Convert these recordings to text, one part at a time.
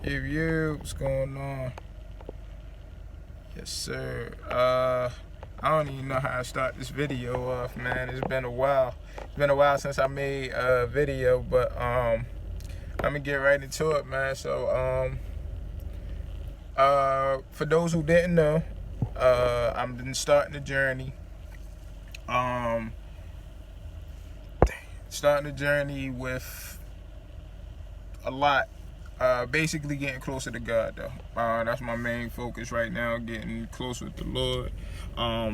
What's going on? Yes, sir. I don't even know how to start this video off, man. It's been a while. It's been a while since I made a video, but I'm gonna get right into it, man. So for those who didn't know, I've been starting the journey. Um, Starting the journey with a lot. Basically getting closer to God, though. That's my main focus right now, getting closer with the Lord.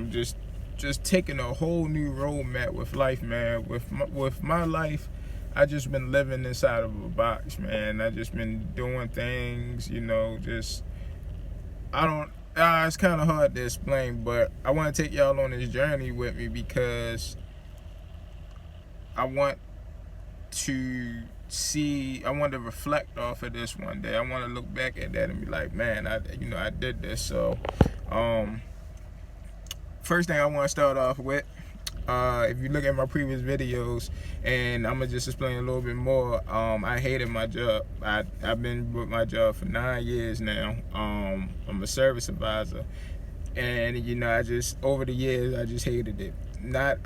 Just taking a whole new roadmap with life, man. With my life, I just been living inside of a box, man. I just been doing things, just I don't. It's kind of hard to explain, but I want to take y'all on this journey with me because I want I want to reflect off of this one day. I want to look back at that and be like, man, I did this. So first thing I want to start off with, if you look at my previous videos, and I'm gonna just explain a little bit more. I hated my job. I've been with my job for 9 years now. I'm a service advisor, and I just, over the years, I just hated it. Not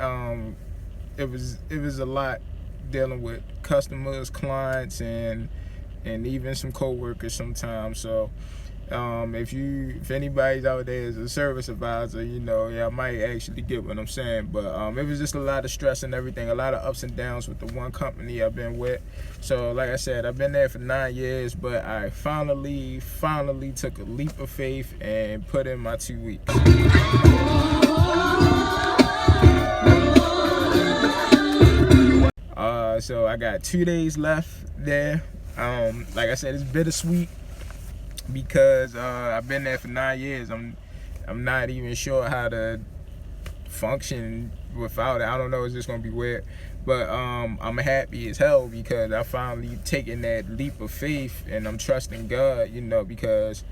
it was a lot dealing with customers, clients, and even some co-workers sometimes. So if anybody's out there is a service advisor, I might actually get what I'm saying. But it was just a lot of stress and everything, a lot of ups and downs with the one company I've been with. So like I said, I've been there for 9 years, but I finally took a leap of faith and put in my 2 weeks. So I got 2 days left there. Like I said, it's bittersweet because I've been there for 9 years. I'm not even sure how to function without it. I don't know. It's just gonna be weird. But I'm happy as hell because I finally taken that leap of faith, and I'm trusting God. Because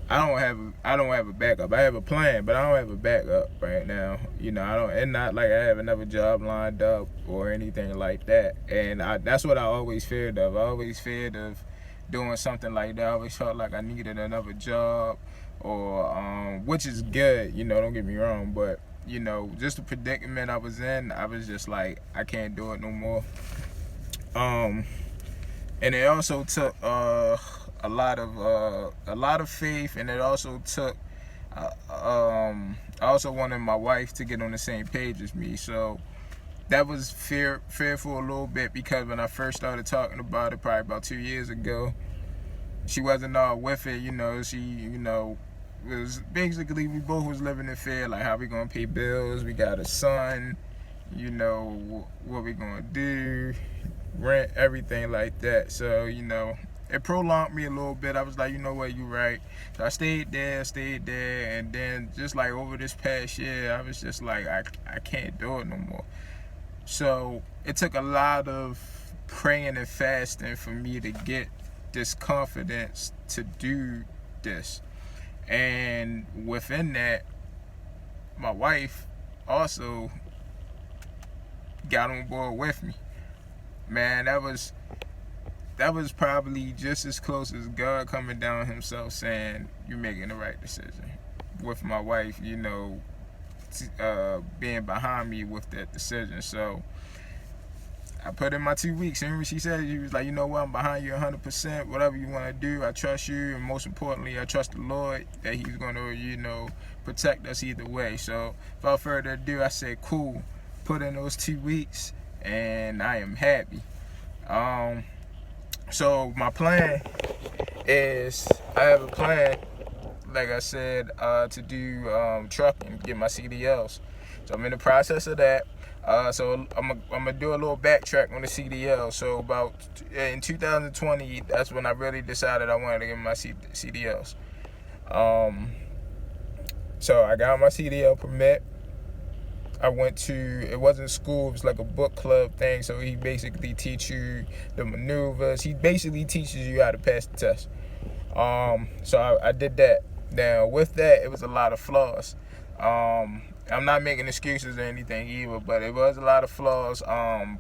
I don't have a backup. I have a plan, but I don't have a backup right now. And not like I have another job lined up or anything like that. And that's what I always feared of. I always feared of doing something like that. I always felt like I needed another job, or which is good. Don't get me wrong, but just the predicament I was in, I was just like, I can't do it no more. And it also took a lot of faith, and it also took I also wanted my wife to get on the same page as me. So that was fearful a little bit, because when I first started talking about it, probably about 2 years ago, she wasn't all with it. She was basically, we both was living in fear, like how we gonna pay bills. We got a son, what we gonna do, rent, everything like that. So it prolonged me a little bit. I was like, you know what, you're right. So I stayed there, and then just like over this past year, I was just like, I can't do it no more. So it took a lot of praying and fasting for me to get this confidence to do this. And within that, my wife also got on board with me. Man, that was probably just as close as God coming down himself saying, you're making the right decision. With my wife, being behind me with that decision. So I put in my 2 weeks. And when she said, she was like, you know what, I'm behind you 100%. Whatever you want to do, I trust you. And most importantly, I trust the Lord that he's going to, protect us either way. So without further ado, I said, cool. Put in those 2 weeks, and I am happy. So my plan is, I have a plan, like I said, to do trucking, get my CDLs. So I'm in the process of that. So I'm gonna do a little backtrack on the CDL. So about in 2020, that's when I really decided I wanted to get my CDLs. So I got my CDL permit. I went to, it wasn't school, it was like a book club thing. So he basically teach you the maneuvers. He basically teaches you how to pass the test. So I did that. Now with that, it was a lot of flaws. I'm not making excuses or anything either, but it was a lot of flaws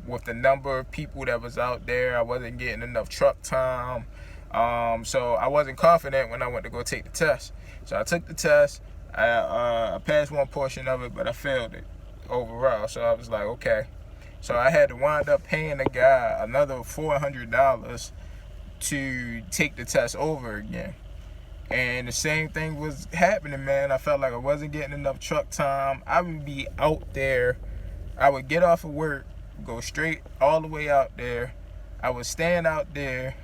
with the number of people that was out there. I wasn't getting enough truck time. So I wasn't confident when I went to go take the test. So I took the test. I passed one portion of it, but I failed it overall. So I was like, okay. So I had to wind up paying the guy another $400 to take the test over again. And the same thing was happening, man. I felt like I wasn't getting enough truck time. I would be out there. I would get off of work, go straight all the way out there. I would stand out there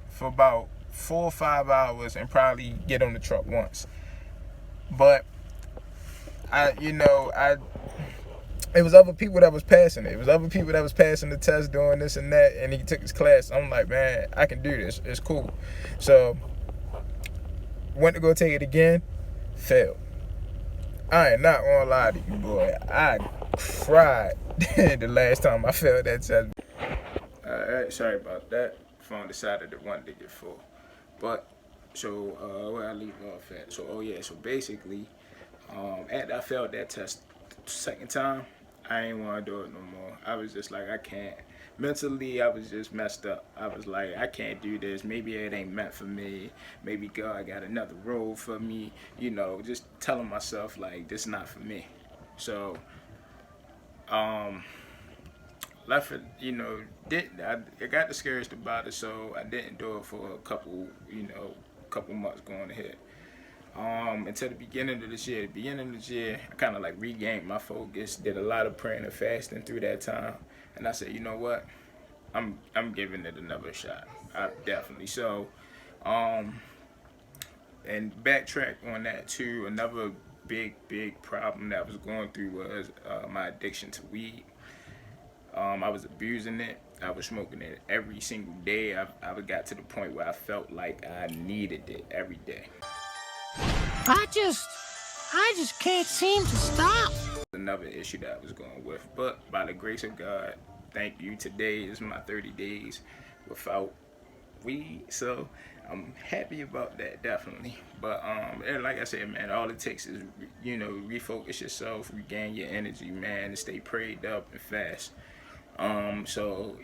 for about 4 or 5 hours and probably get on the truck once. But it was other people that was passing it. It was other people that was passing the test, doing this and that, and he took his class. I'm like, man, I can do this. It's cool. So went to go take it again, failed. I ain't not gonna lie to you, boy. I cried the last time I failed that test. Alright, sorry about that. Phone decided it wanted to get full. But, so, where I leave off at. So basically, after I failed that test the second time, I ain't want to do it no more. I was just like, I can't. Mentally, I was just messed up. I was like, I can't do this. Maybe it ain't meant for me. Maybe God got another road for me. Just telling myself, like, this is not for me. So, left it, I got discouraged about it, so I didn't do it for a couple months going ahead. Until the beginning of this year. The beginning of this year, I kind of like regained my focus, did a lot of praying and fasting through that time, and I said, you know what, I'm giving it another shot. Definitely. So, and backtrack on that too. Another big problem that I was going through was my addiction to weed. I was abusing it. I was smoking it every single day. I got to the point where I felt like I needed it every day. I just can't seem to stop. Another issue that I was going with, but by the grace of God, thank you, today is my 30 days without weed, so I'm happy about that, definitely. But and like I said, man, all it takes is refocus yourself, regain your energy, man, and stay prayed up and fast. So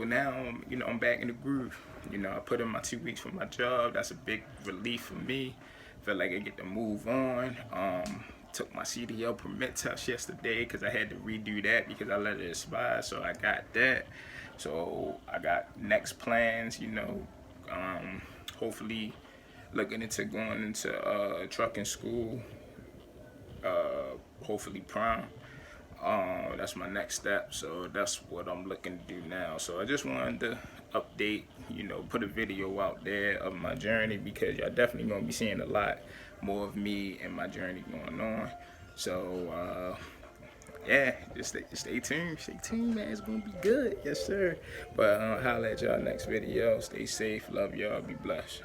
now I'm back in the groove. I put in my 2 weeks for my job. That's a big relief for me. Feel like I get to move on. Took my CDL permit test yesterday because I had to redo that because I let it expire. So I got that. So I got next plans, hopefully looking into going into trucking school, hopefully prom. That's my next step, so that's what I'm looking to do now. So I just wanted to update, put a video out there of my journey, because y'all definitely gonna be seeing a lot more of me and my journey going on. So yeah, just stay tuned, man. It's gonna be good. Yes sir. But I'll holler at y'all next video. Stay safe, love y'all, be blessed.